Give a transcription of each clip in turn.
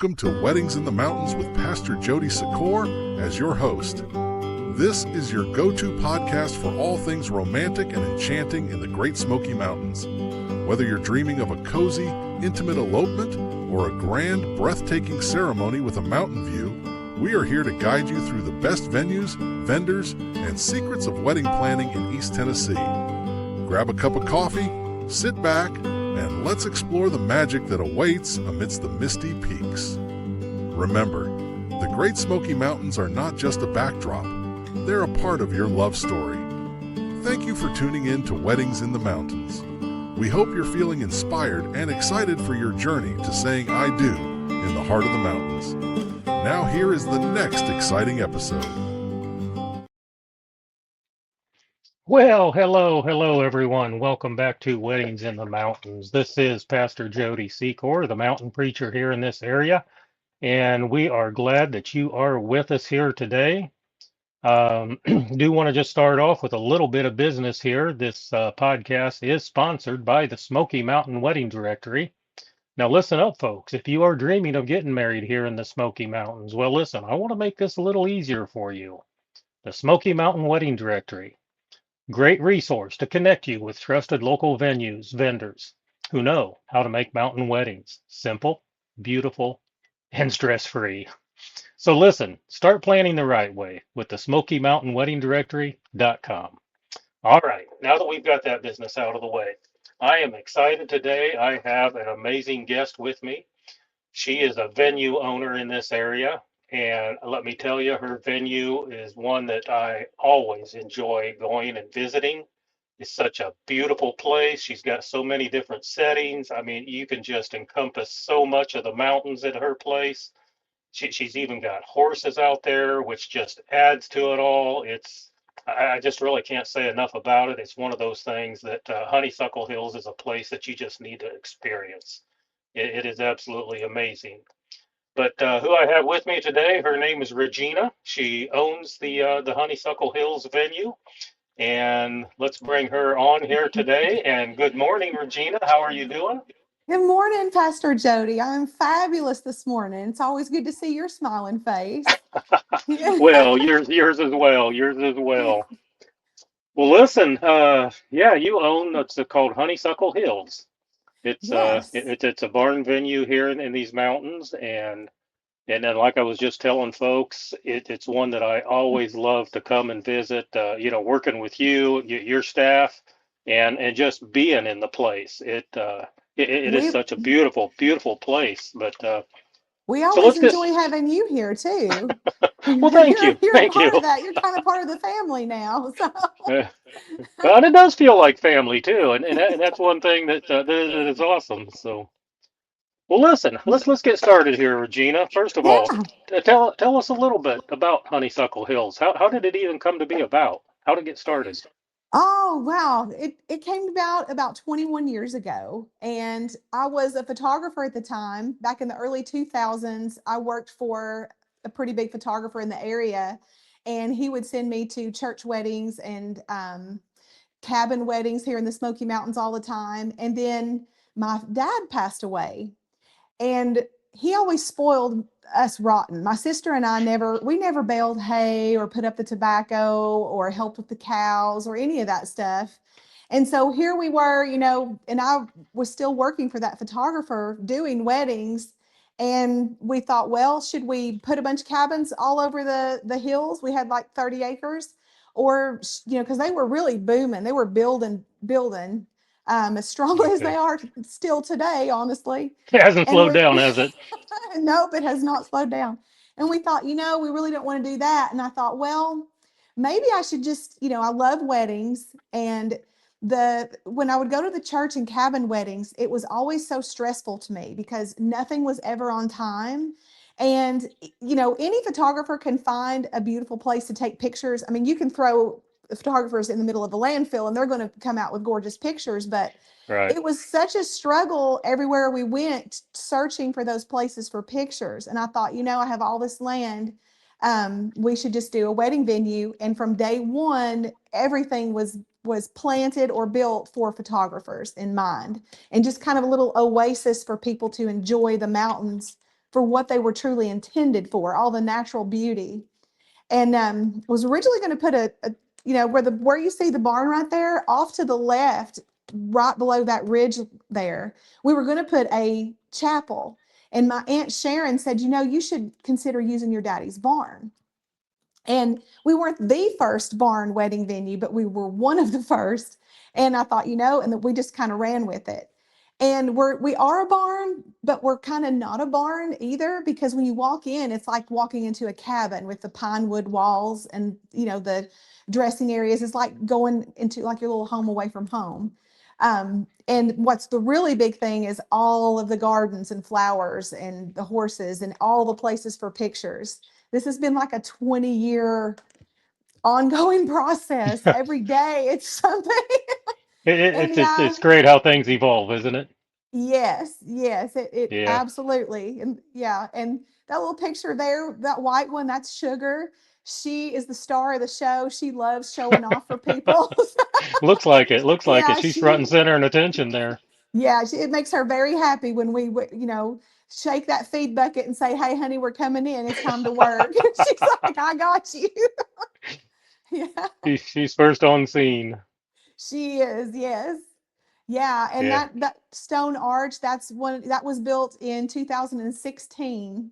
Welcome to Weddings in the Mountains with Pastor Jody Secor as your host. This is your go-to podcast for all things romantic and enchanting in the Great Smoky Mountains. Whether you're dreaming of a cozy, intimate elopement or a grand, breathtaking ceremony with a mountain view, we are here to guide you through the best venues, vendors, and secrets of wedding planning in East Tennessee. Grab a cup of coffee, sit back, and let's explore the magic that awaits amidst the misty peaks. Remember, the Great Smoky Mountains are not just a backdrop, they're a part of your love story. Thank you for tuning in to Weddings in the Mountains. We hope you're feeling inspired and excited for your journey to saying I do in the heart of the mountains. Now here is the next exciting episode. Well, hello, everyone. Welcome back to Weddings in the Mountains. This is Pastor Jody Secor, the mountain preacher here in this area, and we are glad that you are with us here today. Do want to just start off with a little bit of business here. This podcast is sponsored by the Smoky Mountain Wedding Directory. Now, listen up, folks. If you are dreaming of getting married here in the Smoky Mountains, well, listen, I want to make this a little easier for you. The Smoky Mountain Wedding Directory. Great resource to connect you with trusted local venues, vendors who know how to make mountain weddings simple, beautiful, and stress-free. So listen, start planning the right way with the Smoky Mountain Wedding Directory.com. All right, now that we've got that business out of the way, I am excited today. I have an amazing guest with me. She is a venue owner in this area. And let me tell you, her venue is one that I always enjoy going and visiting. It's such a beautiful place. She's got so many different settings. I mean, you can just encompass so much of the mountains at her place. She's even got horses out there, which just adds to it all. I just really can't say enough about it. It's one of those things that Honeysuckle Hills is a place that you just need to experience. It is absolutely amazing. But who I have with me today, her name is Regina. She owns the Honeysuckle Hills venue, and let's bring her on here today. And good morning, Regina. How are you doing? Good morning, Pastor Jody. I'm fabulous this morning. It's always good to see your smiling face. Well, yours as well. Yours as well. Well, listen. Yeah, you own what's called Honeysuckle Hills. Yes. It's a barn venue here in these mountains, and then, like I was just telling folks, it's one that I always love to come and visit. Working with your staff, and just being in the place. It is We such a beautiful, beautiful place. But we so always let's get. enjoy having you here too. Well, thank you, You're a thank you. part of that. You're kind of part of the family now. So Uh, well, and it does feel like family too, and that's one thing that is awesome. So. Well, listen, let's get started here, Regina. First of all, yeah. tell us a little bit about Honeysuckle Hills. How did it even come to be about? How did it get started? Oh, wow. It came about 21 years ago. And I was a photographer at the time. Back in the early 2000s, I worked for a pretty big photographer in the area. And he would send me to church weddings and cabin weddings here in the Smoky Mountains all the time. And then my dad passed away. And he always spoiled us rotten. My sister and I never baled hay or put up the tobacco or helped with the cows or any of that stuff. And so here we were, and I was still working for that photographer doing weddings. And we thought, well, should we put a bunch of cabins all over the hills? We had like 30 acres, or, because they were really booming. They were building as strong as they Okay. are still today, honestly. It hasn't And slowed we, down, has it? nope, it has not slowed down. And we thought, we really don't want to do that. And I thought, well, maybe I should just, I love weddings. And when I would go to the church and cabin weddings, it was always so stressful to me because nothing was ever on time. And, any photographer can find a beautiful place to take pictures. I mean, you can throw photographers in the middle of the landfill and they're going to come out with gorgeous pictures, but Right. it was such a struggle everywhere we went searching for those places for pictures. And I thought, I have all this land. We should just do a wedding venue. And from day one, everything was planted or built for photographers in mind, and just kind of a little oasis for people to enjoy the mountains for what they were truly intended for, all the natural beauty. And was originally going to put a where you see the barn right there, off to the left, right below that ridge there, we were going to put a chapel. And my Aunt Sharon said, you should consider using your daddy's barn. And we weren't the first barn wedding venue, but we were one of the first. And I thought, and we just kind of ran with it. And we are a barn, but we're kind of not a barn either, because when you walk in, it's like walking into a cabin with the pine wood walls and, the dressing areas. It's like going into like your little home away from home. And what's the really big thing is all of the gardens and flowers and the horses and all the places for pictures. This has been like a 20-year ongoing process. Every day it's something. And yeah, It's great how things evolve, isn't it? yes, it Yeah. absolutely. And yeah, and that little picture there, that white one, that's Sugar. She is the star of the show. She loves showing off for people. Looks like it. Looks like it. Yeah, She's front and she center and attention there. yeah, it makes her very happy when we shake that feed bucket and say, "Hey, honey, we're coming in. It's time to work." She's like, "I got you." Yeah, She's first on scene. she is. Yes. Yeah, and Yeah. that stone arch, that's one that was built in 2016.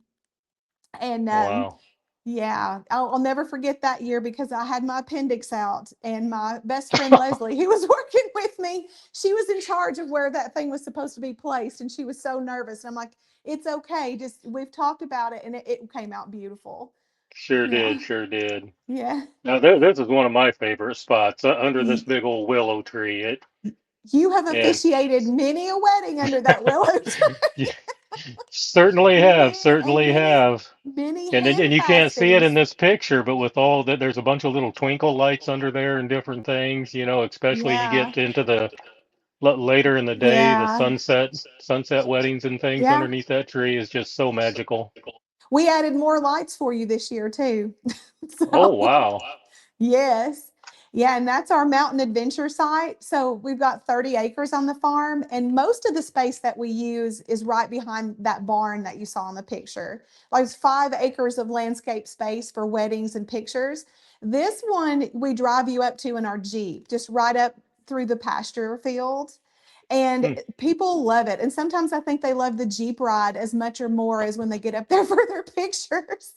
And Wow. yeah, I'll never forget that year because I had my appendix out, and my best friend Leslie, who was working with me, she was in charge of where that thing was supposed to be placed, and she was so nervous. And I'm like, "It's okay, just we've talked about it," and it came out beautiful. Sure Yeah, did. Sure did. yeah. Now, this is one of my favorite spots, under this Y- big old willow tree. You have And officiated many a wedding under that willow tree. you certainly have, certainly Many, have. many And hand you can't see it in fastings. this picture, but with all that, there's a bunch of little twinkle lights under there and different things. Especially you Yeah, get into the later in the day, the yeah, sunset weddings and things yeah. underneath that tree is just so magical. We added more lights for you this year too. Oh So, wow. yes. Yeah, and that's our mountain adventure site. So we've got 30 acres on the farm, and most of the space that we use is right behind that barn that you saw in the picture. There's 5 acres of landscape space for weddings and pictures. This one we drive you up to in our Jeep, just right up through the pasture field. And Hmm. people love it. And sometimes I think they love the Jeep ride as much or more as when they get up there for their pictures.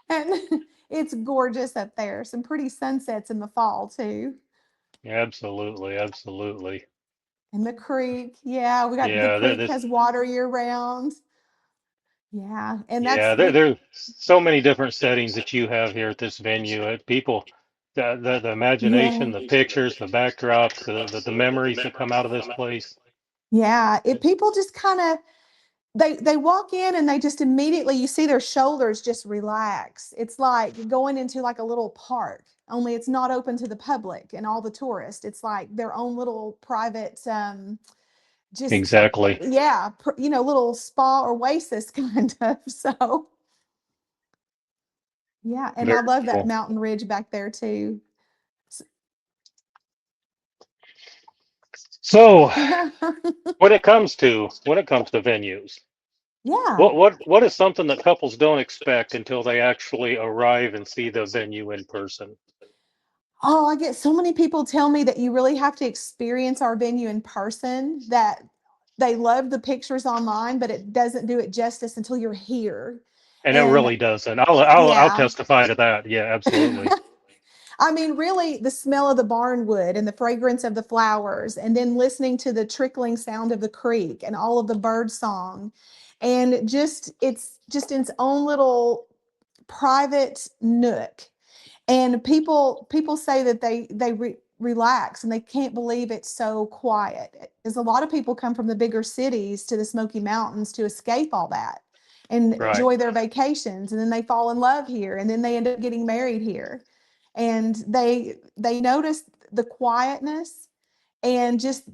And it's gorgeous up there. Some pretty sunsets in the fall too. Absolutely, absolutely. And the creek. Yeah, we got the Yeah, creek this has water year round. Yeah. And that's yeah, there's so many different settings that you have here at this venue. People, the yeah. imagination, the pictures, the backdrops, the memories that come out of this place. Yeah. It people just kind of they walk in and they just immediately you see their shoulders just relax. It's like going into like a little park, only it's not open to the public and all the tourists. It's like their own little private just Exactly. yeah, little spa oasis kind of. So yeah, and I Very love that cool. mountain ridge back there too. So Yeah. when it comes to venues, Yeah. what is something that couples don't expect until they actually arrive and see the venue in person? Oh, I get so many people tell me that you really have to experience our venue in person, that they love the pictures online, but it doesn't do it justice until you're here. And it And really doesn't. I'll yeah. testify to that. Yeah, absolutely. I mean, really, the smell of the barnwood and the fragrance of the flowers, and then listening to the trickling sound of the creek and all of the bird song. And just, it's just in its own little private nook. And people say that they relax and they can't believe it's so quiet. As a lot of people come from the bigger cities to the Smoky Mountains to escape all that and Right. enjoy their vacations, and then they fall in love here, and then they end up getting married here. And they notice the quietness, and just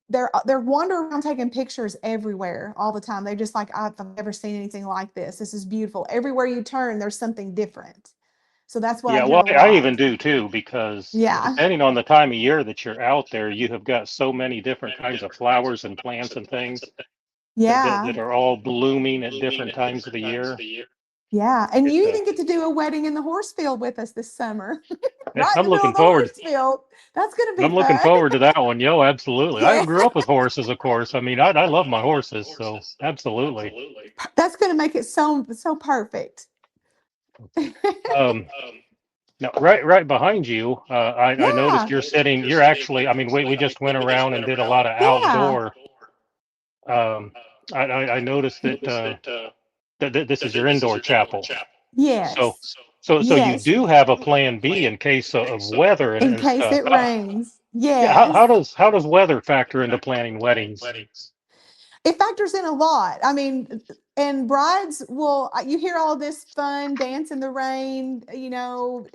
they're wandering around taking pictures everywhere all the time. They're just like, I've never seen anything like this. This is beautiful. Everywhere you turn, there's something different. So that's what I Yeah, hear well, a I even lot. do too, because Yeah. depending on the time of year that you're out there, you have got so many different kinds of flowers and plants and things. Yeah. that are all blooming at different times of the year. Yeah. And It's you even get to do a wedding in the horse field with us this summer, right in I'm the middle of looking the forward. horse field. That's going to be I'm looking fun. forward to that one. Yo, absolutely. I Yeah. grew up with horses, of course. I mean, I love my horses, so absolutely. That's going to make it so perfect. Um, Now, right behind you, I noticed Yeah. you're sitting. You're actually. I mean, we just went around and did a lot of Yeah. outdoor. Um, I noticed that this is your indoor chapel. So Yes. so you Yes. do have a plan B in case of weather In and case stuff. it rains. Yeah, Yes. how does weather factor into planning weddings? It factors in a lot. I mean, and brides will, you hear all this fun, dance in the rain,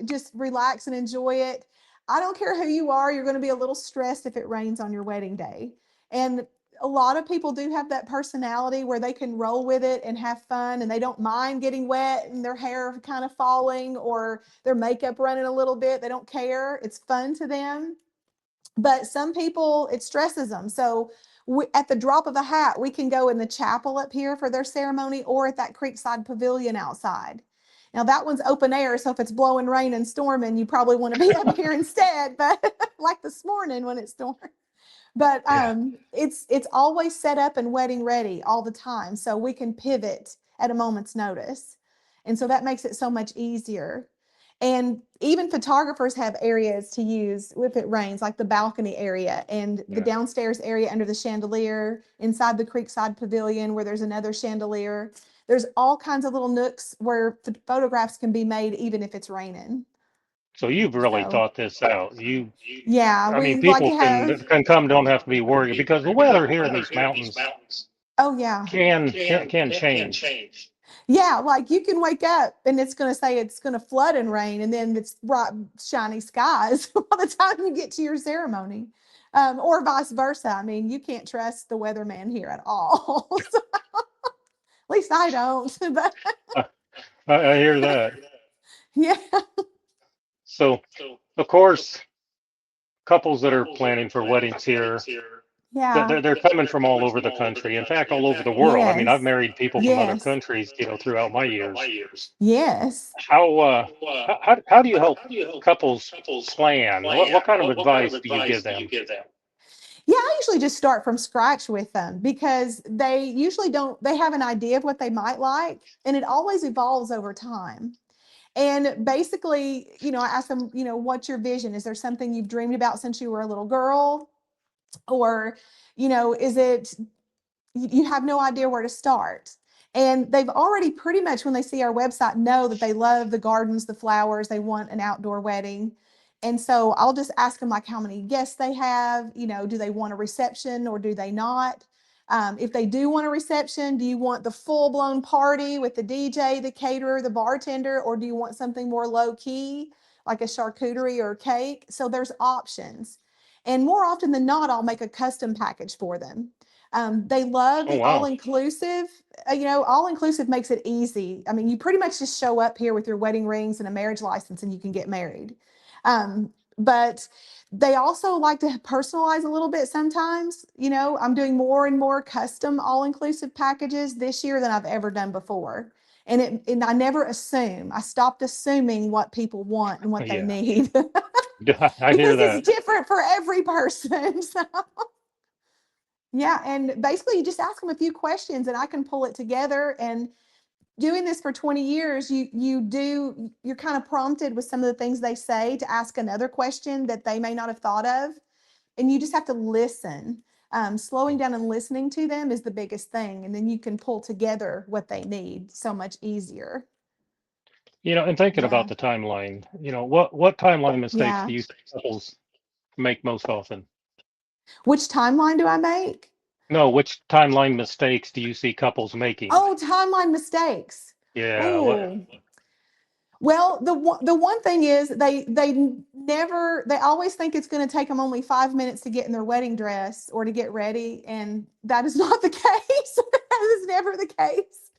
just relax and enjoy it. I don't care who you are, you're going to be a little stressed if it rains on your wedding day. And a lot of people do have that personality where they can roll with it and have fun and they don't mind getting wet and their hair kind of falling or their makeup running a little bit. They don't care. It's fun to them. But some people, it stresses them. So at the drop of a hat, we can go in the chapel up here for their ceremony or at that creekside pavilion outside. Now that one's open air, so if it's blowing rain and storming, you probably want to be up here instead. But like this morning when it stormed. But Yeah. it's always set up and wedding ready all the time, so we can pivot at a moment's notice, and so that makes it so much easier. And even photographers have areas to use if it rains, like the balcony area and the Yeah. downstairs area under the chandelier, inside the creekside pavilion where there's another chandelier. There's all kinds of little nooks where photographs can be made even if it's raining. So you've really So thought this out. yeah, I mean, we like people to have. can come, don't have to be worried because the weather here in these mountains Oh yeah. can change. Yeah, like you can wake up and it's going to say it's going to flood and rain, and then it's bright, shiny skies by the time you get to your ceremony, or vice versa. I mean, you can't trust the weatherman here at all. So, at least I don't. But I hear that. yeah, So, of course, couples that are planning for weddings here, yeah, they're coming from all over the country. In fact, all over the world. I mean, I've yes, married people from other yes, countries, throughout my years. yes. How how do you help couples plan? What kind of advice do you give them? Yeah, I usually just start from scratch with them because they usually don't, they have an idea of what they might like, and it always evolves over time. And basically, I ask them, what's your vision? Is there something you've dreamed about since you were a little girl? Or, is it you have no idea where to start? And they've already pretty much, when they see our website, know that they love the gardens, the flowers, they want an outdoor wedding. And so I'll just ask them like how many guests they have, do they want a reception or do they not? If they do want a reception, do you want the full blown party with the DJ, the caterer, the bartender, or do you want something more low key, like a charcuterie or cake? So there's options. And more often than not, I'll make a custom package for them. They love Oh the all wow. inclusive. All inclusive makes it easy. I mean, you pretty much just show up here with your wedding rings and a marriage license and you can get married. But they also like to personalize a little bit sometimes. I'm doing more and more custom all inclusive packages this year than I've ever done before. And I never assume. I stopped assuming what people want and what they Yeah, need I hear because it's that. different for every person. So yeah, and basically you just ask them a few questions and I can pull it together. And doing this for 20 years, you're kind of prompted with some of the things they say to ask another question that they may not have thought of. And you just have to listen. Slowing down and listening to them is the biggest thing. And then you can pull together what they need so much easier. And thinking about Yeah. the timeline, what timeline mistakes Yeah. do you think couples make most often? Which timeline do I make? No, which timeline mistakes do you see couples making? Oh, timeline mistakes. Yeah, Oh, well, the one thing is they always think it's going to take them only 5 minutes to get in their wedding dress or to get ready, and that is not the case. That is never the case.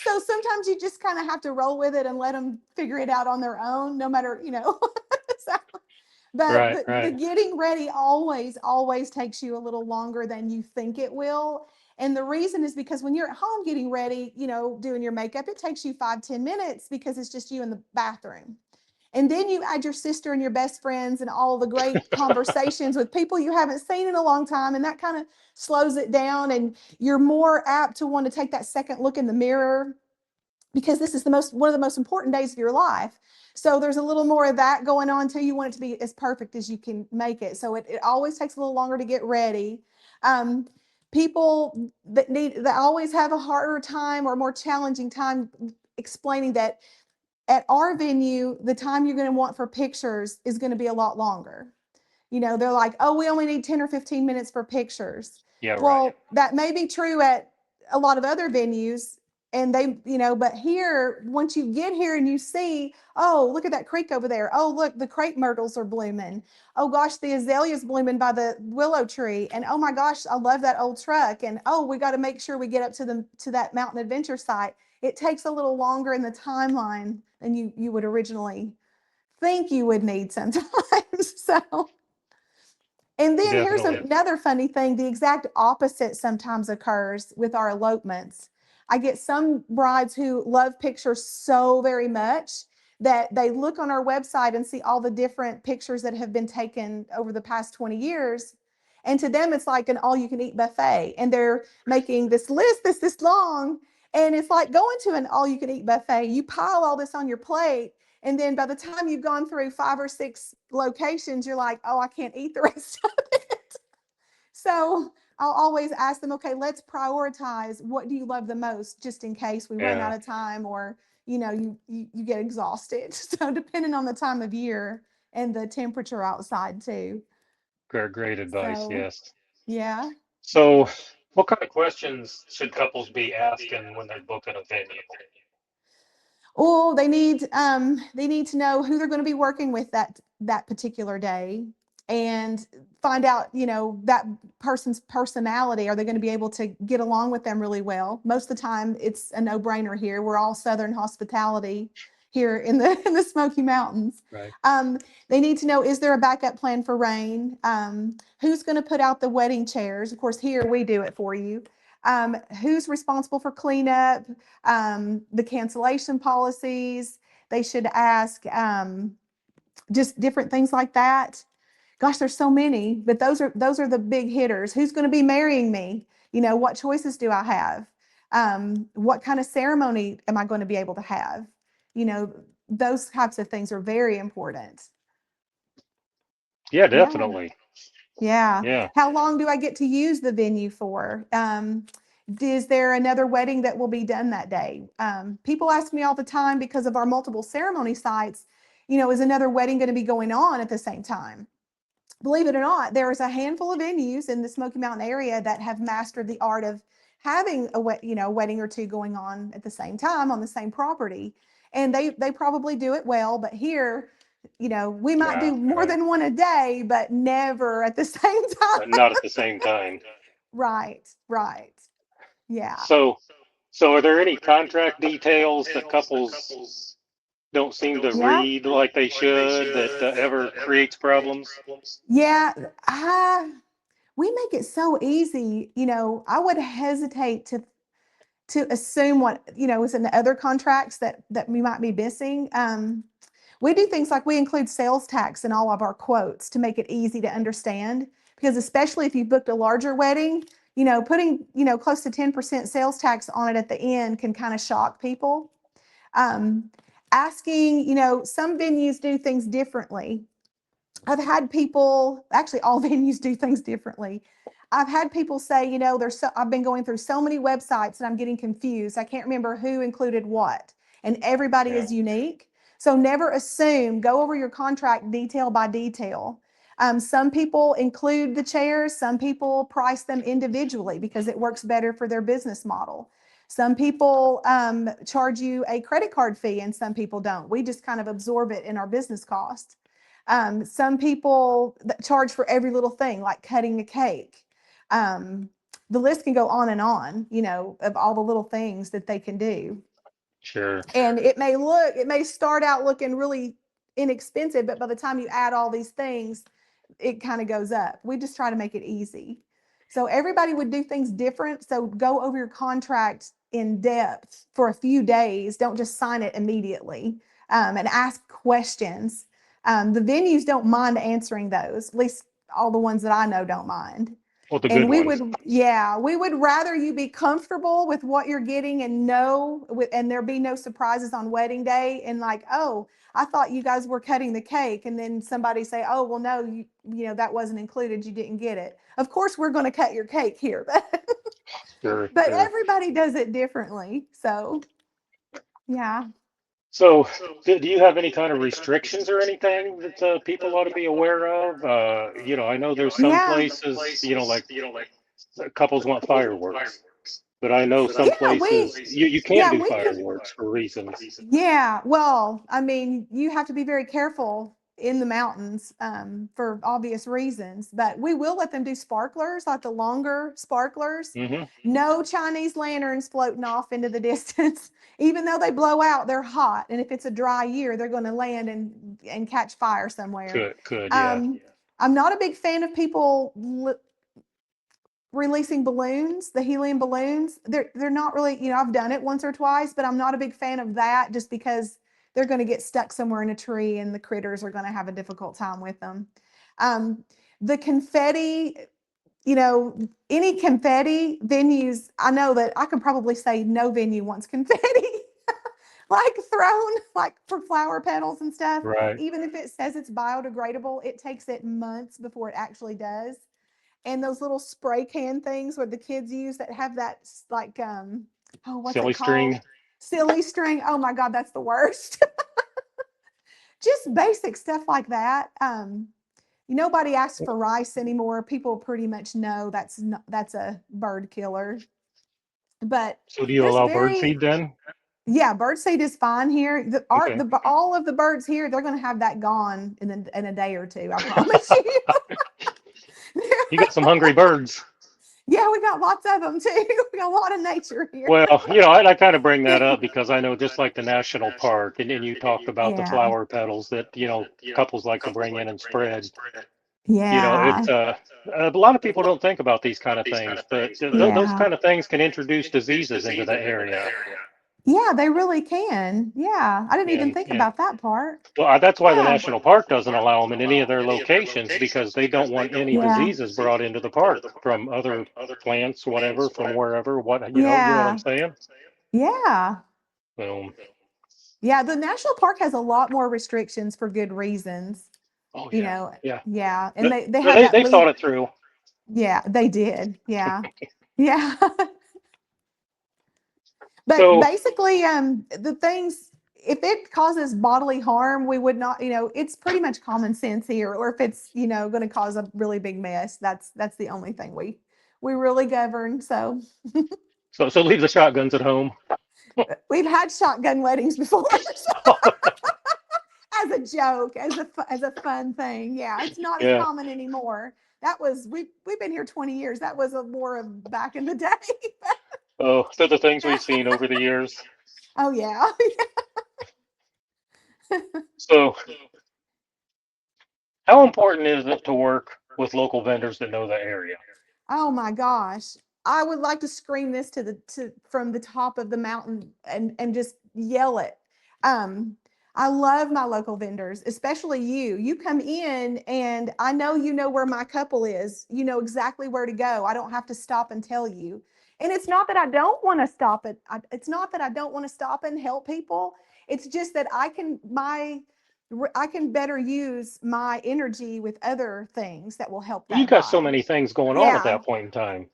So sometimes you just kind of have to roll with it and let them figure it out on their own, no matter. So, but right, the right. getting ready always takes you a little longer than you think it will. And the reason is because when you're at home getting ready, doing your makeup, it takes you 5-10 minutes because it's just you in the bathroom. And then you add your sister and your best friends and all the great conversations with people you haven't seen in a long time. And that kind of slows it down. And you're more apt to want to take that second look in the mirror because this is one of the most important days of your life. So there's a little more of that going on too. You want it to be as perfect as you can make it. So it always takes a little longer to get ready. People that always have a harder time or more challenging time explaining that at our venue, the time you're going to want for pictures is going to be a lot longer. They're like, oh, we only need 10 or 15 minutes for pictures. Yeah, well, right. That may be true at a lot of other venues. And but here, once you get here and you see, oh, look at that creek over there. Oh, look, the crepe myrtles are blooming. Oh gosh, the azaleas blooming by the willow tree. And oh my gosh, I love that old truck. And oh, we got to make sure we get up to that mountain adventure site. It takes a little longer in the timeline than you would originally think you would need sometimes. So. And then here's Definitely. another funny thing. The exact opposite sometimes occurs with our elopements. I get some brides who love pictures so very much that they look on our website and see all the different pictures that have been taken over the past 20 years. And to them, it's like an all-you-can-eat buffet. And they're making this list that's this long. And it's like going to an all-you-can-eat buffet. You pile all this on your plate. And then by the time you've gone through 5 or 6 locations, you're like, oh, I can't eat the rest of it. So I'll always ask them, okay, let's prioritize. What do you love the most, just in case we run out of time or, you get exhausted. So depending on the time of year and the temperature outside too. Great advice. So, Yes. yeah. So, what kind of questions should couples be asking when they're booking a venue? Oh, they need to know who they're going to be working with that particular day and find out, that person's personality. Are they going to be able to get along with them really well? Most of the time it's a no-brainer here. We're all Southern hospitality here in the Smoky Mountains. Right. They need to know, is there a backup plan for rain? Who's going to put out the wedding chairs? Of course, here we do it for you. Who's responsible for cleanup? The cancellation policies. They should ask just different things like that. Gosh, there's so many, but those are the big hitters. Who's going to be marrying me? What choices do I have? What kind of ceremony am I going to be able to have? Those types of things are very important. Yeah, Yeah. definitely. Yeah. Yeah. How long do I get to use the venue for? Is there another wedding that will be done that day? People ask me all the time because of our multiple ceremony sites, is another wedding going to be going on at the same time? Believe it or not, there is a handful of venues in the Smoky Mountain area that have mastered the art of having a wedding or two going on at the same time on the same property. And they probably do it well, but here, we might do more than one a day, but never at the same But time. not at the same time. Right. Yeah. So, so are there any contract details that couples don't seem to Yeah. read like they should that ever creates problems? Yeah. We make it so easy. I would hesitate to assume what, is in the other contracts that we might be missing. We do things like we include sales tax in all of our quotes to make it easy to understand, because especially if you booked a larger wedding, putting, close to 10% sales tax on it at the end can kind of shock people. Asking, some venues do things differently. I've had people, actually all venues do things differently. I've had people say, I've been going through so many websites and I'm getting confused. I can't remember who included what, and everybody is unique. So never assume, go over your contract detail by detail. Some people include the chairs, some people price them individually because it works better for their business model. Some people charge you a credit card fee and some people don't. We just kind of absorb it in our business cost. Some people charge for every little thing, like cutting a cake. The list can go on and on, of all the little things that they can do. Sure. And it may start out looking really inexpensive, but by the time you add all these things, it kind of goes up. We just try to make it easy. So everybody would do things different. So go over your contract in depth for a few days. Don't just sign it immediately, and ask questions. The venues don't mind answering those. At least all the ones that I know don't mind. Well, the And good we ones. we would rather you be comfortable with what you're getting and and there be no surprises on wedding day. And like, oh, I thought you guys were cutting the cake. And then somebody say, oh, well, no, you know, that wasn't included. You didn't get it. Of course, we're going to cut your cake here, Sure, but sure. everybody does it differently. So, yeah. So, do you have any kind of restrictions or anything that people ought to be aware of? I know there's some Yeah. places, like couples want fireworks, but I know some Yeah. places you can't Yeah, do we can. fireworks for reasons. Yeah, well, I mean, you have to be very careful in the mountains, for obvious reasons, but we will let them do sparklers, like the longer sparklers. Hmm. No Chinese lanterns floating off into the distance. Even though they blow out, they're hot, and if it's a dry year, they're going to land and catch fire somewhere. Could, yeah. Um, I'm not a big fan of people releasing balloons, the helium balloons. They're not really, I've done it once or twice, but I'm not a big fan of that just because they're going to get stuck somewhere in a tree and the critters are going to have a difficult time with them. Um, the confetti, any confetti venues, I know that I can probably say no venue wants confetti like thrown like for flower petals and stuff. Right. Even if it says it's biodegradable, it takes it months before it actually does. And those little spray can things where the kids use that have that like oh, what's Silly it called? string. Silly string. Oh my God, that's the worst. Just basic stuff like that. Nobody asks for rice anymore. People pretty much know that's a bird killer. But So do you there's allow bird seed very then? yeah, bird seed is fine here. Okay. All of the birds here, they're going to have that gone in a day or two. I promise you. You got some hungry birds. Yeah, we got lots of them too. We got a lot of nature here. Well, I kind of bring that up because I know just like the national park, and you talked about the Yeah. flower petals that, couples like to bring in and spread. Yeah. It's a lot of people don't think about these kind of things, but those Yeah. kind of things can introduce diseases into the area. Yeah, they really can. Yeah. I didn't even And think about that part. well, that's why the Yeah. national park doesn't allow them in any of their locations because they don't want any Yeah. diseases brought into the park from other plants, whatever, from wherever, you know what I'm Yeah. saying? Yeah. So, Yeah. The national park has a lot more restrictions for good reasons. oh You yeah, know, yeah. yeah. And Th- they have They that they thought it through. yeah, they did. Yeah. Yeah. But So basically, the things, if it causes bodily harm, we would not, it's pretty much common sense here. Or if it's, going to cause a really big mess, that's the only thing we really govern. So so leave the shotguns at home. we've had shotgun weddings before as a joke, as a fun thing. Yeah, it's not as Yeah. common anymore. We've been here 20 years. That was a more of back in the day. Oh, so the things we've seen over the years. Oh yeah. So how important is it to work with local vendors that know the area? Oh my gosh. I would like to scream this from the top of the mountain and just yell it. I love my local vendors, especially you. You come in and I know you know where my couple is. You know exactly where to go. I don't have to stop and tell you. And it's not that I don't want to stop it. It's not that I don't want to stop and help people. It's just that I can better use my energy with other things that will help Well, you that got so guy. many things going on at Yeah, that point in time.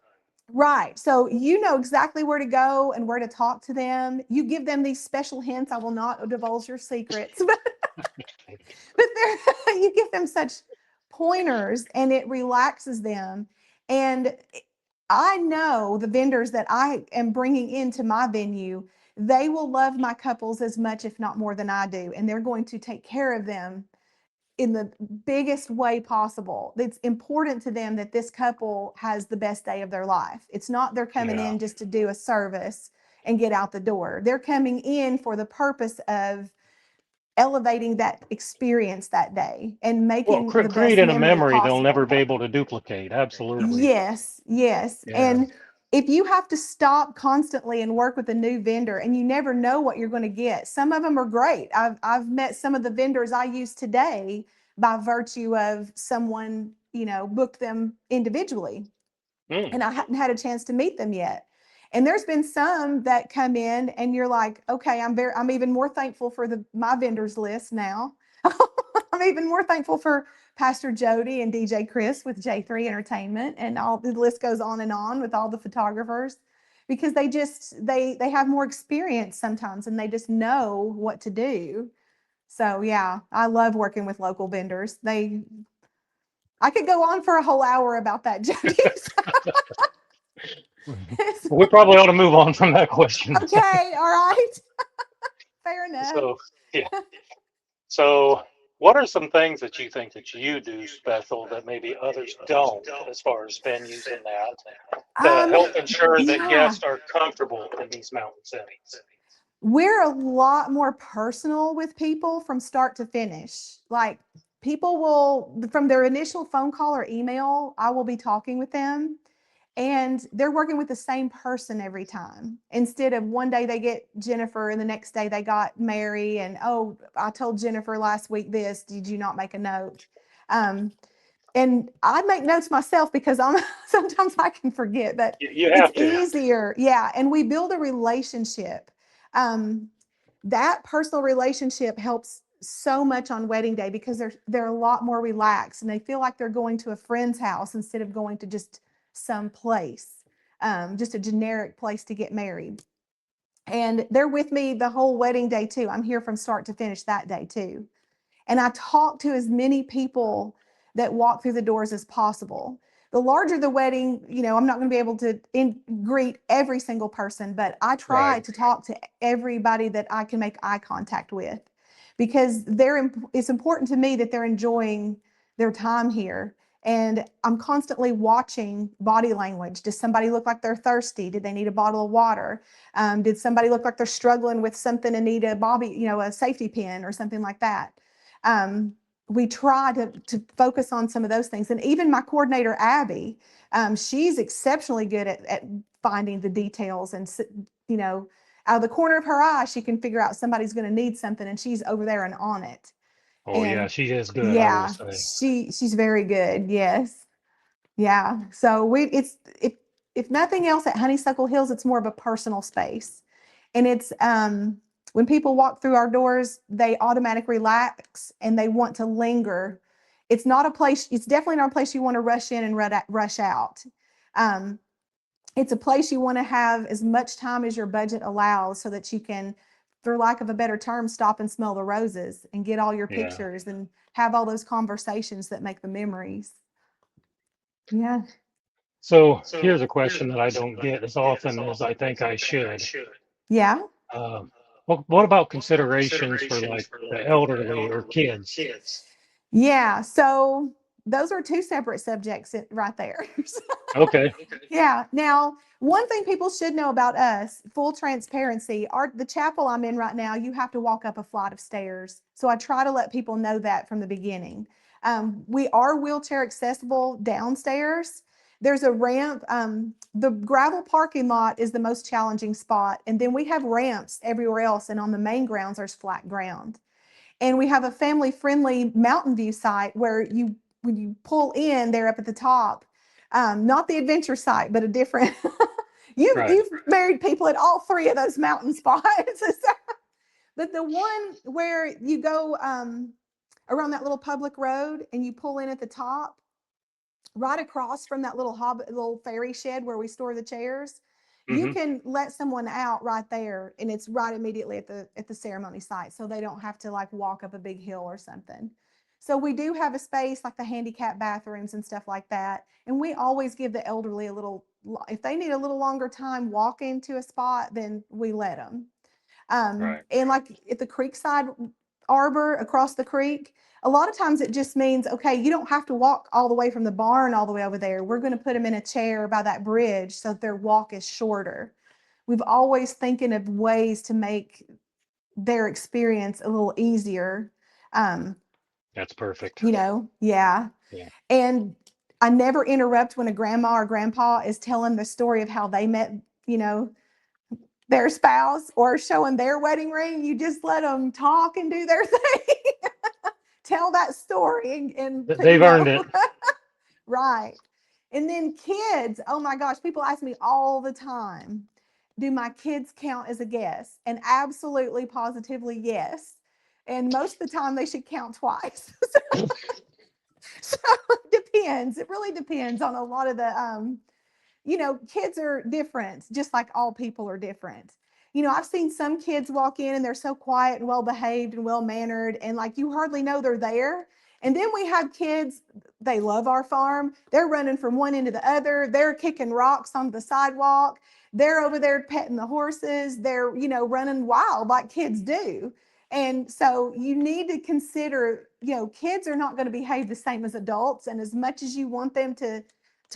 right. So you know exactly where to go and where to talk to them. You give them these special hints. I will not divulge your secrets, but you give them such pointers and it relaxes them. And I know the vendors that I am bringing into my venue, they will love my couples as much, if not more than I do. And they're going to take care of them in the biggest way possible. It's important to them that this couple has the best day of their life. It's not they're coming Yeah. in just to do a service and get out the door. They're coming in for the purpose of elevating that experience that day and Well, making the best creating a memory memory they'll never possible. be able to duplicate. Absolutely. Yes, yes. Yeah. And if you have to stop constantly and work with a new vendor and you never know what you're going to get, some of them are great. I've met some of the vendors I use today by virtue of someone, booked them individually, and I hadn't had a chance to meet them yet. And there's been some that come in and you're like, okay, I'm even more thankful for my vendors list now. I'm even more thankful for Pastor Jody and DJ Chris with J3 Entertainment, and all the list goes on with all the photographers, because they have more experience sometimes and they just know what to do. So yeah, I love working with local vendors. I could go on for a whole hour about that, Jody. We probably ought to move on from that question. Okay, all right. Fair enough. So, yeah. So, what are some things that you think that you do special that maybe others don't, as far as venues and that, to help ensure that Yeah. guests are comfortable in these mountain settings? We're a lot more personal with people from start to finish. Like, people will, from their initial phone call or email, I will be talking with them, and they're working with the same person every time. Instead of one day they get Jennifer and the next day they got Mary, and oh, I told Jennifer last week this, did you not make a note? And I make notes myself because sometimes I can forget, but You have it's to. easier. Yeah. And we build a relationship. That personal relationship helps so much on wedding day, because they're a lot more relaxed and they feel like they're going to a friend's house instead of going to just some place, just a generic place to get married. And they're with me the whole wedding day too. I'm here from start to finish that day too. And I talk to as many people that walk through the doors as possible. The larger the wedding, I'm not going to be able to greet every single person, but I try Right. to talk to everybody that I can make eye contact with, because it's important to me that they're enjoying their time here. And I'm constantly watching body language. Does somebody look like they're thirsty? Did they need a bottle of water? Did somebody look like they're struggling with something and need a safety pin or something like that? We try to focus on some of those things. And even my coordinator, Abby, she's exceptionally good at finding the details, and, out of the corner of her eye, she can figure out somebody's going to need something, and she's over there and on it. Oh, yeah, And she is good, I will yeah, say. she's very good. Yes. Yeah. So if nothing else, at Honeysuckle Hills, it's more of a personal space. And it's when people walk through our doors, they automatically relax and they want to linger. It's definitely not a place you want to rush in and rush out. It's a place you want to have as much time as your budget allows, so that you can, for lack of a better term, stop and smell the roses and get all your Yeah. pictures and have all those conversations that make the memories. Yeah. So, here's a question that I don't get as often as I think I should. Yeah. Um, what about considerations for like the elderly or kids? Yeah. So those are two separate subjects right there. Okay. Yeah. Now, one thing people should know about us, full transparency, the chapel I'm in right now, you have to walk up a flight of stairs. So I try to let people know that from the beginning. We are wheelchair accessible downstairs. There's a ramp. The gravel parking lot is the most challenging spot. And then we have ramps everywhere else. And on the main grounds, there's flat ground. And we have a family friendly mountain view site where when you pull in there up at the top, not the adventure site, but a different, Right. you've married people at all three of those mountain spots. But the one where you go around that little public road and you pull in at the top, right across from that little ferry shed where we store the chairs, you can let someone out right there, and it's right immediately at the ceremony site, so they don't have to like walk up a big hill or something. So we do have a space like the handicap bathrooms and stuff like that, and we always give the elderly if they need a little longer time walking to a spot, then we let them. Right. And like at the Creekside Arbor across the creek, a lot of times it just means, okay, you don't have to walk all the way from the barn all the way over there. We're going to put them in a chair by that bridge so that their walk is shorter. We've always thinking of ways to make their experience a little easier. That's perfect. Yeah. Yeah. And I never interrupt when a grandma or grandpa is telling the story of how they met, their spouse or showing their wedding ring. You just let them talk and do their thing. Tell that story and They've earned it. Right. And then kids, oh my gosh, people ask me all the time, do my kids count as a guest? And absolutely, positively, yes. And most of the time, they should count twice. So it depends. It really depends on a lot of the, kids are different, just like all people are different. I've seen some kids walk in and they're so quiet and well behaved and well mannered, and like you hardly know they're there. And then we have kids, they love our farm. They're running from one end to the other. They're kicking rocks on the sidewalk. They're over there petting the horses. They're, running wild like kids do. And so you need to consider, kids are not going to behave the same as adults. And as much as you want them to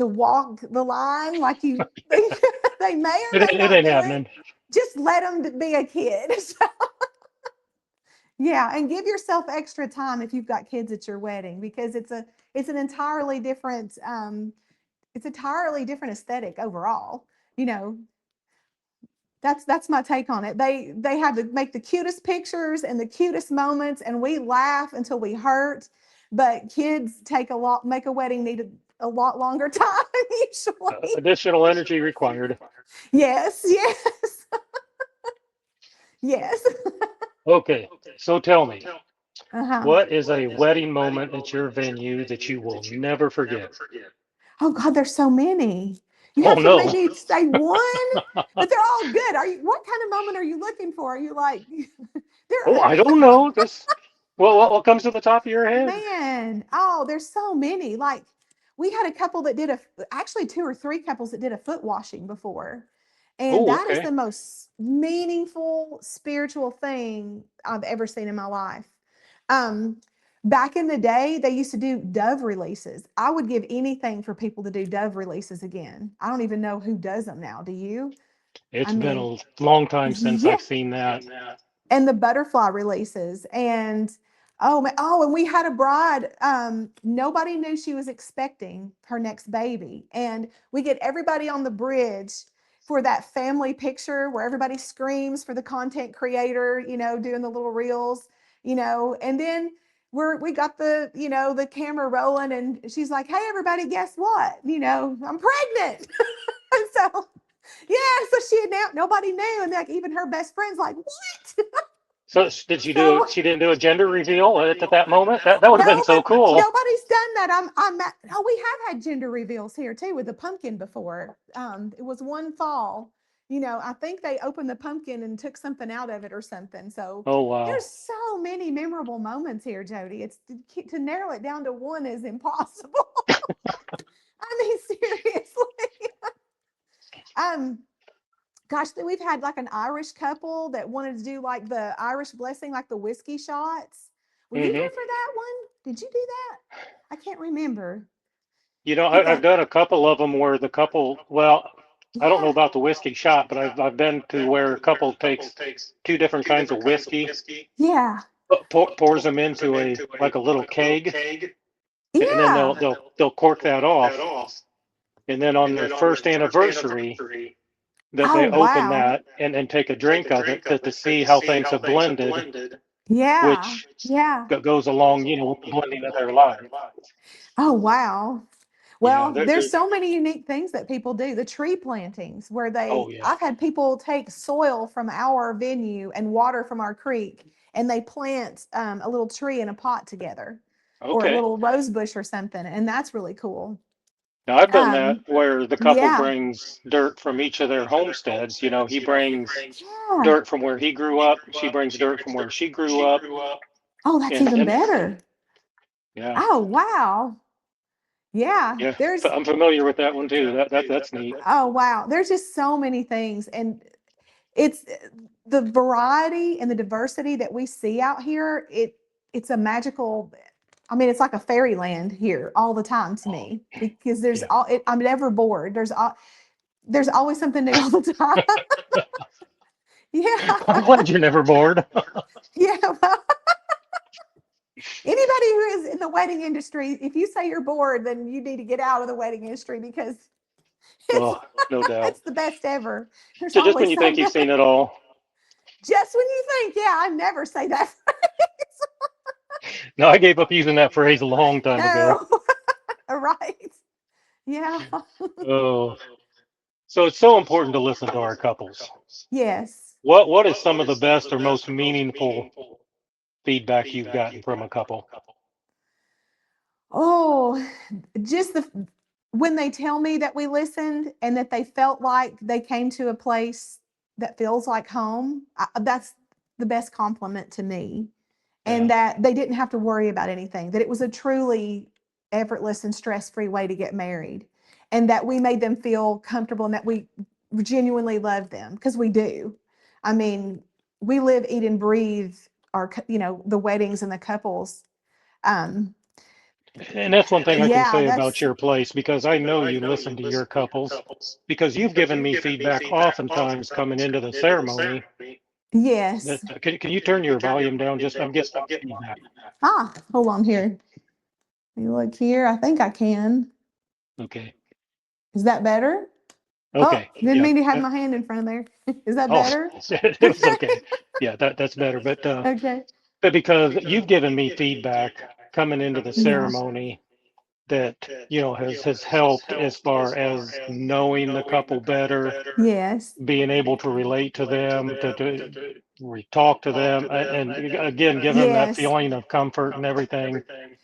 walk the line like you think they may or may It not ain't do happening. it, just let them be a kid. So, yeah, and give yourself extra time if you've got kids at your wedding, because it's an entirely different aesthetic overall. That's my take on it. They have to make the cutest pictures and the cutest moments, and we laugh until we hurt. But kids make a wedding need a lot longer time usually. Additional energy required. Yes, yes, yes. Okay, so tell me, Uh-huh. what is a wedding moment at your venue that you will never forget? Oh God, there's so many. You Oh have to no. maybe say one, but they're all good. What kind of moment are you looking for? Are you like, Oh, they're I don't know. This. Well, what comes to the top of your head? Man, there's so many. Like we had a couple that actually two or three couples that did a foot washing before. And Oh, that is okay. the most meaningful spiritual thing I've ever seen in my life. Um, Back in the day, they used to do dove releases. I would give anything for people to do dove releases again. I don't even know who does them now. Do you? I It's been mean, a long time since yeah. I've seen that. And the butterfly releases. And and we had a bride, nobody knew she was expecting her next baby, and we get everybody on the bridge for that family picture where everybody screams for the content creator, doing the little reels, and then we got the camera rolling, and she's like, hey everybody, guess what, I'm pregnant. And so yeah, so she announced, nobody knew, and like even her best friend's like, what? So did she do? So She didn't do a gender reveal at that moment. That would have been no, so but cool. nobody's done that. We have had gender reveals here too with the pumpkin before. It was one fall. I think they opened the pumpkin and took something out of it or something. So Oh there's wow. so many memorable moments here, Jody. It's to narrow it down to one is impossible. I mean, seriously. Um, Gosh, we've had like an Irish couple that wanted to do like the Irish blessing, like the whiskey shots. Were you Hmm. there for that one? Did you do that? I can't remember. I've Okay. done a couple of them where the couple. Well, I don't know Yeah. about the whiskey shot, but I've been to where a couple takes two different kinds of whiskey, Yeah. pours them into a like a little keg, and then Yeah. they'll cork that off, and then on their first anniversary, that Oh, they open wow. that and take a drink of it to see how things have blended, Yeah. which Yeah. goes along, with the blending of their life. Oh, wow. Yeah, Well, there's so many unique things that people do. The tree plantings where oh yeah. I've had people take soil from our venue and water from our creek, and they plant a little tree in a pot together, or a Okay. little rose bush or something. And that's really cool. Now I've done that Um, where the couple yeah. brings dirt from each of their homesteads. He brings Yeah. dirt from where he grew up. She brings dirt from where she grew up. Oh, that's And even better. yeah, Oh, wow. Yeah. yeah, I'm familiar with that one too. That's neat. Oh, wow. There's just so many things. And it's the variety and the diversity that we see out here. It's a magical, I mean, it's like a fairyland here all the time to me, because Yeah. I'm never bored. There's always something new all the time. Yeah. I'm glad you're never bored. Yeah. Well, anybody who is in the wedding industry, if you say you're bored, then you need to get out of the wedding industry because it's Oh, no doubt. it's the best ever. There's Just when always you think you've something. seen it all. Just when you think, yeah, I never say that No, I gave up using that phrase a long time ago. no. Right. Yeah. Oh, so it's so important to listen to our couples. Yes. What is some of the best or most meaningful feedback you've gotten from a couple? Oh, just when they tell me that we listened and that they felt like they came to a place that feels like home, that's the best compliment to me. Yeah. And that they didn't have to worry about anything, that it was a truly effortless and stress-free way to get married, and that we made them feel comfortable and that we genuinely love them because we do. I mean, we live, eat, and breathe the weddings and the couples. Um, And that's one thing I can yeah, say about that's your place because I know you listen to your couples because you've given me feedback oftentimes coming into the ceremony. yes. That can you turn your volume down? Just I'm getting feedback. Hold on here. Let me look here. I think I can. Okay. Is that better? Oh, Okay. didn't Yeah. mean to have my hand in front of there. Is that Oh, better? it was okay. Yeah, that's better. Okay. But because you've given me feedback coming into the Yeah. ceremony that has helped as far as knowing the couple better, Yes. being able to relate to them, to talk to them, and again, give them that Yes. feeling of comfort and everything.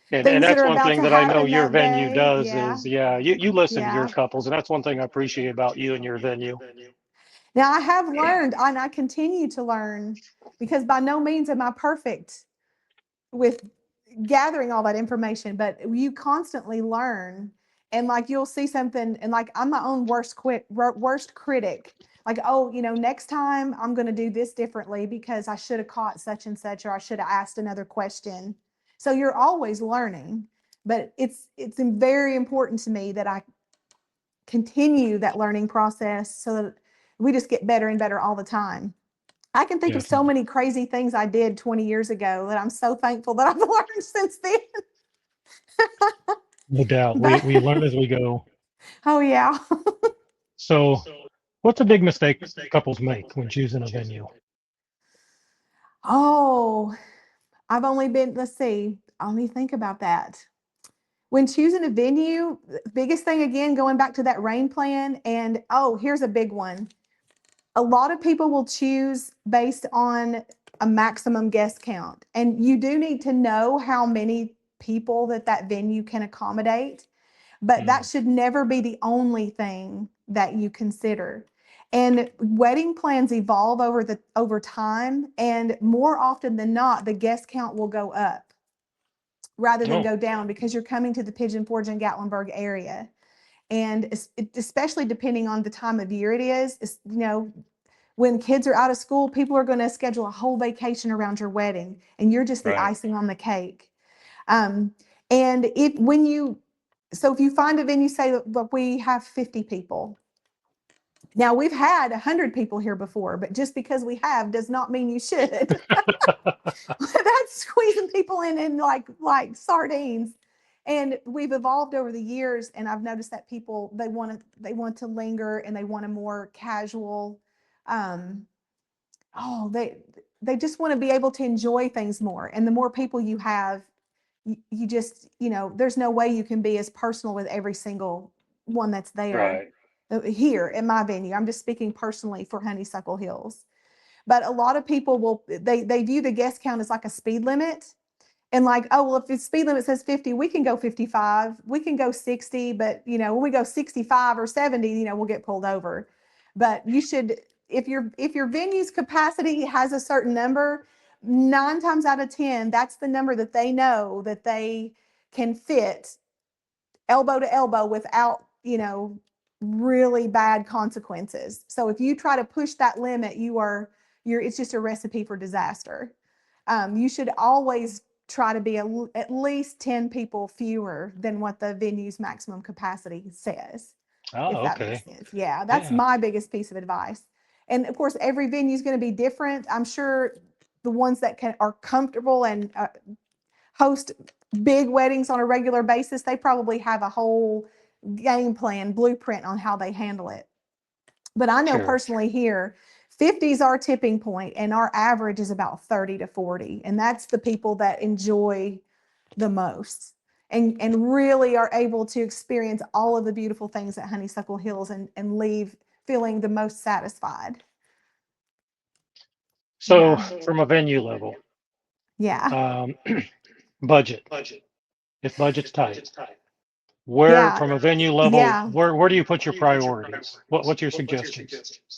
And Things that that's are one about thing to that I know happen your that venue day. does Yeah. is, yeah, you listen to your Yeah. couples, and that's one thing I appreciate about you and your venue. Now I have learned and I continue to learn because by no means am I perfect with gathering all that information, but you constantly learn. And like you'll see something, and like I'm my own worst critic. Like, oh, next time I'm going to do this differently because I should have caught such and such, or I should have asked another question. So you're always learning, but it's very important to me that I continue that learning process so that we just get better and better all the time. I can think Yeah, of so many crazy things I did 20 years ago that I'm so thankful that I've learned since then. no doubt. But We learn as we go. oh yeah. So, what's a big mistake couples make when choosing a venue? Oh, I've only been, let's see, let me think about that. When choosing a venue, the biggest thing again, going back to that rain plan, and oh, here's a big one. A lot of people will choose based on a maximum guest count. And you do need to know how many people that venue can accommodate, but that Mm. should never be the only thing that you consider. And wedding plans evolve over time, and more often than not, the guest count will go up rather than Oh, go down because you're coming to the Pigeon Forge and Gatlinburg area. And especially depending on the time of year it is, when kids are out of school, people are going to schedule a whole vacation around your wedding, and you're just the right. icing on the cake. Um, and if you find a venue, say that we have 50 people. Now we've had 100 people here before, but just because we have does not mean you should. That's squeezing people in like sardines. And we've evolved over the years, and I've noticed that people they want to linger and they want a more casual. Um, oh, they just want to be able to enjoy things more. And the more people you have, you just there's no way you can be as personal with every single one that's there Right. here in my venue. I'm just speaking personally for Honeysuckle Hills. But a lot of people they view the guest count as like a speed limit. And like, oh, well, if the speed limit says 50, we can go 55, we can go 60, but when we go 65 or 70, we'll get pulled over. But you should, if your venue's capacity has a certain number, 9 times out of 10, that's the number that they know that they can fit elbow to elbow without, really bad consequences. So if you try to push that limit, it's just a recipe for disaster. You should always try to be at least 10 people fewer than what the venue's maximum capacity says, if Oh, that makes okay. sense. Yeah, that's Yeah. my biggest piece of advice. And of course, every venue is going to be different. I'm sure the ones that are comfortable and host big weddings on a regular basis, they probably have a whole game plan, blueprint on how they handle it. But I know Sure. personally here, 50 is our tipping point, and our average is about 30 to 40. And that's the people that enjoy the most and really are able to experience all of the beautiful things at Honeysuckle Hills and leave feeling the most satisfied. So Yeah. from a venue level, Yeah. budget, if budget's tight, where Yeah. from a venue level, Yeah. where do you put your priorities? What's your suggestions?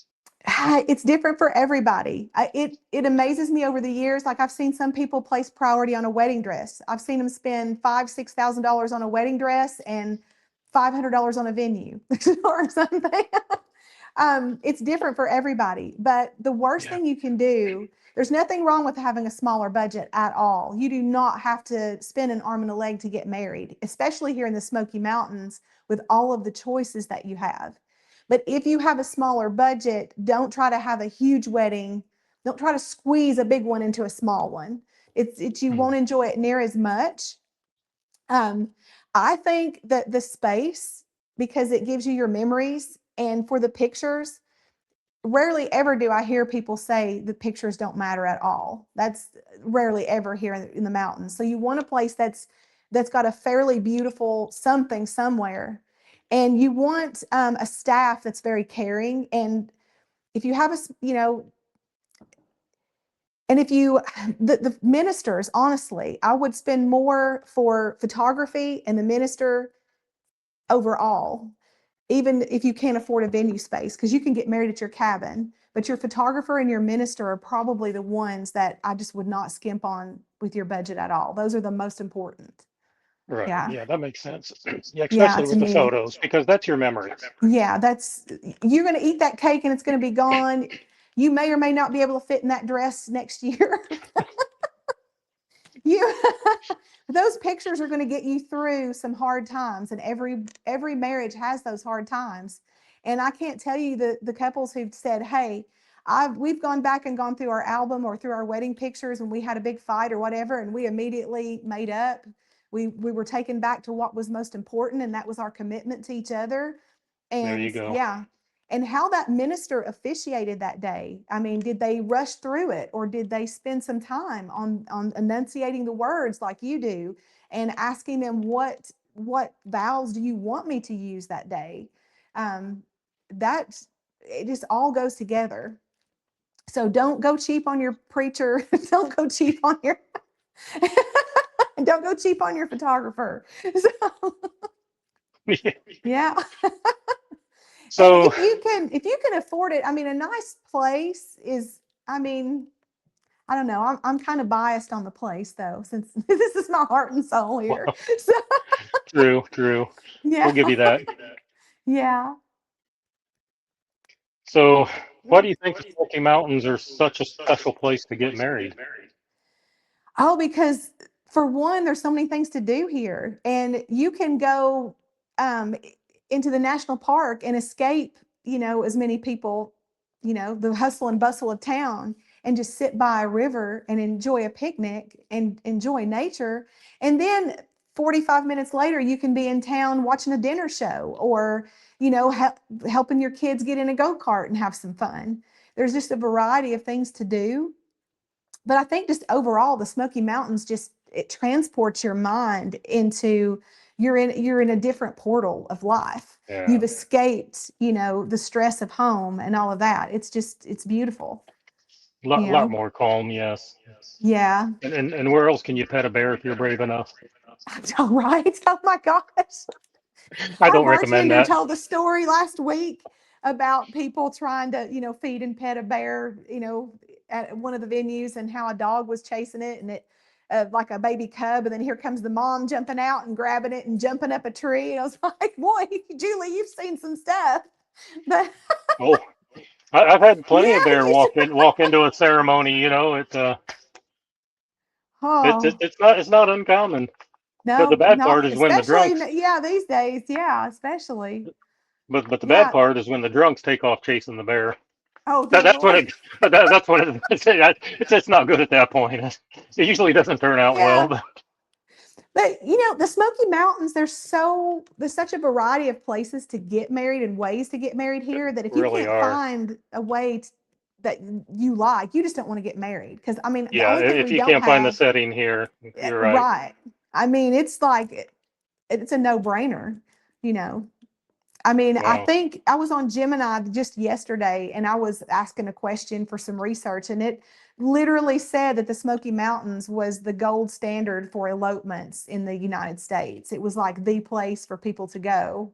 It's different for everybody. It amazes me over the years. Like I've seen some people place priority on a wedding dress. I've seen them spend $5,000-$6,000 on a wedding dress and $500 on a venue or something. It's different for everybody. But the worst Yeah. thing you can do, there's nothing wrong with having a smaller budget at all. You do not have to spend an arm and a leg to get married, especially here in the Smoky Mountains with all of the choices that you have. But if you have a smaller budget, don't try to have a huge wedding. Don't try to squeeze a big one into a small one. It's you won't enjoy it near as much. I think that the space, because it gives you your memories and for the pictures, rarely ever do I hear people say the pictures don't matter at all. That's rarely ever here in the mountains. So you want a place that's got a fairly beautiful something somewhere, and you want a staff that's very caring. And if you have and if you the ministers, honestly, I would spend more for photography and the minister overall, even if you can't afford a venue space, because you can get married at your cabin, but your photographer and your minister are probably the ones that I just would not skimp on with your budget at all. Those are the most important. Right. Yeah. Yeah, that makes sense. Yeah, Yeah, especially to with the me. photos, because that's your memories. Yeah, you're going to eat that cake and it's going to be gone. You may or may not be able to fit in that dress next year. You those pictures are going to get you through some hard times, and every marriage has those hard times. And I can't tell you the couples who've said, hey, we've gone back and gone through our album or through our wedding pictures and we had a big fight or whatever, and we immediately made up. We were taken back to what was most important, and that was our commitment to each other. There you And go. yeah, and how that minister officiated that day. I mean, did they rush through it, or did they spend some time on enunciating the words like you do and asking them what vows do you want me to use that day? That it just all goes together. So don't go cheap on your preacher. Don't go cheap on your and don't go cheap on your photographer. So, yeah. And So if you can afford it, I mean, a nice place is, I mean, I don't know. I'm kind of biased on the place though, since this is my heart and soul here. well, So true. yeah, We'll give you that. yeah. So why do you think the Smoky Mountains are such a special place to get married? Oh, because for one, there's so many things to do here, and you can go um, into the national park and escape, as many people, the hustle and bustle of town, and just sit by a river and enjoy a picnic and enjoy nature. And then 45 minutes later, you can be in town watching a dinner show or, helping your kids get in a go-kart and have some fun. There's just a variety of things to do. But I think just overall, the Smoky Mountains it transports your mind into you're in a different portal of life. Yeah, You've escaped, the stress of home and all of that. It's beautiful. lot You lot know? more calm, yes. Yeah. And where else can you pet a bear if you're brave enough? All right. Oh my gosh. I Our don't recommend bartender that. told a story last week about people trying to, feed and pet a bear, at one of the venues, and how a dog was chasing it, and it like a baby cub, and then here comes the mom jumping out and grabbing it and jumping up a tree. And I was like, boy, Julie, you've seen some stuff. But Oh, I've had plenty of yeah, bear you should. walk into a ceremony. Oh, It's not uncommon. The no, bad not part is when the especially, drunks yeah, these days. Yeah, especially. but the bad Yeah. part is when the drunks take off chasing the bear. Oh, That, good that's when Lord. it. That's when it's not good at that point. It usually doesn't turn out well. Yeah. But the Smoky Mountains, there's such a variety of places to get married and ways to get married here that if you Really can't are. find a way that you like, you just don't want to get married. Because I mean, the Yeah, only thing if we you don't can't find the have, setting here, you're right. right. I mean, it's like it's a no-brainer, you know. I mean, I Wow. think I was on Gemini just yesterday and I was asking a question for some research, and it literally said that the Smoky Mountains was the gold standard for elopements in the United States. It was like the place for people to go.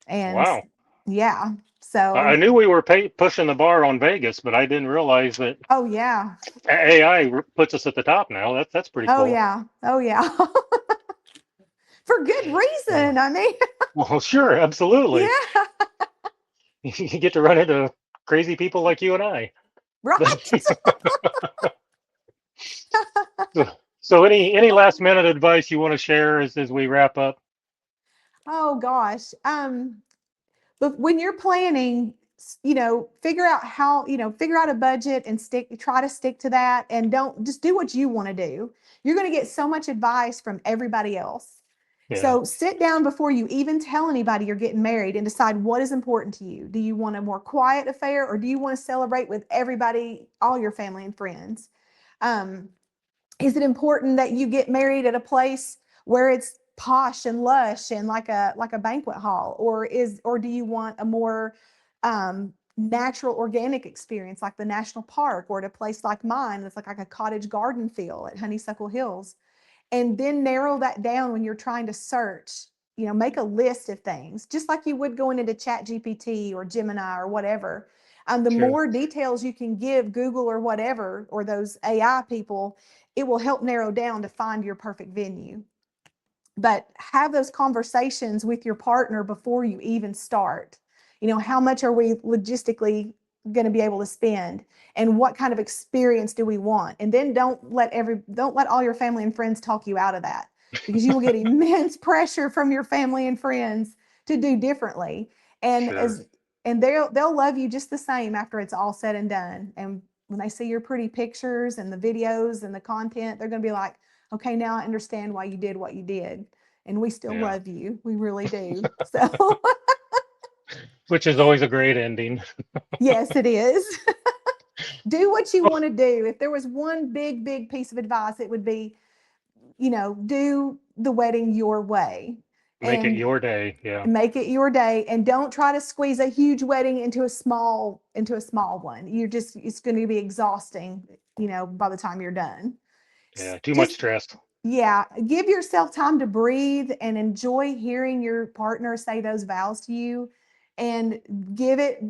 And Wow. yeah, I so, knew we were pushing the bar on Vegas, but I didn't realize that oh, yeah. AI puts us at the top now. That's pretty Oh, cool. yeah. Oh, yeah. For good Yeah. reason. I mean, Well, sure, absolutely. yeah, You get to run into crazy people like you and I. right. So, so any last minute advice you want to share as we wrap up? Oh, gosh. But when you're planning, figure out figure out a budget and try to stick to that, and don't just do what you want to do. You're going to get so much advice from everybody else. Yeah, So sit down before you even tell anybody you're getting married and decide what is important to you. Do you want a more quiet affair, or do you want to celebrate with everybody, all your family and friends? Um, is it important that you get married at a place where it's posh and lush and like a banquet hall, or do you want a more natural organic experience like the national park, or at a place like mine that's like a cottage garden feel at Honeysuckle Hills? And then narrow that down when you're trying to search. Make a list of things just like you would going into Chat GPT or Gemini or whatever. The sure. more details you can give Google or whatever, or those AI people, it will help narrow down to find your perfect venue. But have those conversations with your partner before you even start. How much are we logistically going to be able to spend, and what kind of experience do we want? And then don't let all your family and friends talk you out of that, because you will get immense pressure from your family and friends to do differently. And Sure. as and they'll love you just the same after it's all said and done. And when they see your pretty pictures and the videos and the content, they're going to be like, okay, now I understand why you did what you did. And we still Yeah. love you. We really do. So, Which is always a great ending. yes, it is. Do what you Oh, want to do. If there was one big piece of advice, it would be, do the wedding your way, make it and your day. Yeah. make it your day, and don't try to squeeze a huge wedding into a small one. It's going to be exhausting, by the time you're done. Yeah. Too much Just stress. Yeah, give yourself time to breathe and enjoy hearing your partner say those vows to you, and give it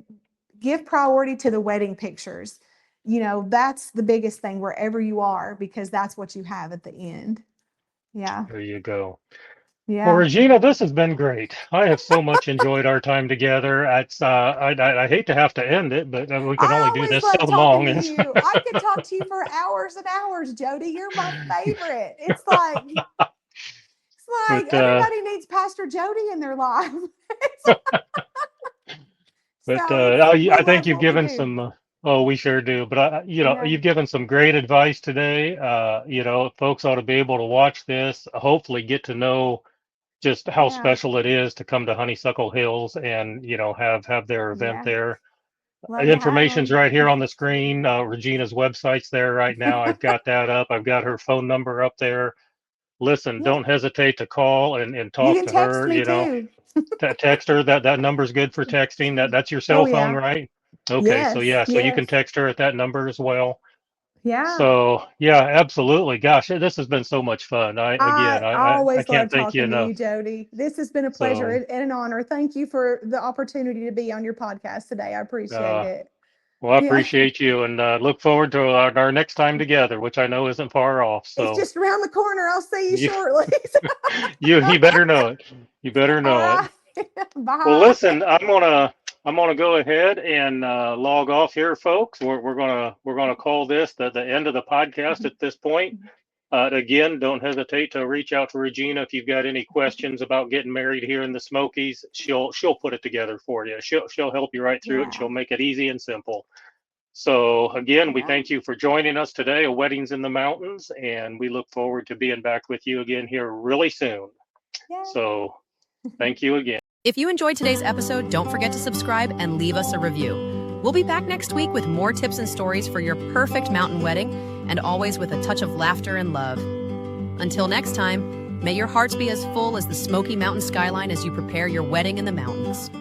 give priority to the wedding pictures. That's the biggest thing wherever you are, because that's what you have at the end. Yeah. There you go. Well, Yeah. Regina, this has been great. I have so much enjoyed our time together. I hate to have to end it, but we can only I do always this so love talking long. to And you. I could talk to you for hours and hours, Jody. You're my favorite. It's like but everybody needs Pastor Jody in their life. but So it's we I think love you've what we given do. some. Oh, we sure do. But Yeah. you've given some great advice today. Folks ought to be able to watch this. Hopefully, get to know just how Yeah. special it is to come to Honeysuckle Hills and have their event Yeah. there. Love to have Information's them. right here on the screen. Regina's website's there right now. I've got that up. I've got her phone number up there. Listen, Yeah. don't hesitate to call and You talk can to text her. me too. Text her. That number's good for texting. That's your Oh, cell phone, yeah. right? Okay, so Yes. yeah, so you can Yes. text her at that number as well. Yeah. So yeah, absolutely. Gosh, this has been so much fun. I I always love can't thank you talking to you, enough. Jody. This has been a pleasure So and an honor. Thank you for the opportunity to be on your podcast today. I appreciate uh, it. well, I Yeah. appreciate you and look forward to our next time together, which I know isn't far off. It's So just around the corner. I'll see you you shortly. you better know it. You better All know it. right. Well, Bye. listen, I'm gonna go ahead and log off here, folks. We're gonna call this the end of the podcast at this point. Again, don't hesitate to reach out to Regina if you've got any questions about getting married here in the Smokies. She'll put it together for you. She'll help you right through it, and Yeah. she'll make it easy and simple. So again, we Yeah. thank you for joining us today at Weddings in the Mountains, and we look forward to being back with you again here really soon. Yay. So thank you again. If you enjoyed today's episode, don't forget to subscribe and leave us a review. We'll be back next week with more tips and stories for your perfect mountain wedding, and always with a touch of laughter and love. Until next time, may your hearts be as full as the Smoky Mountain skyline as you prepare your wedding in the mountains.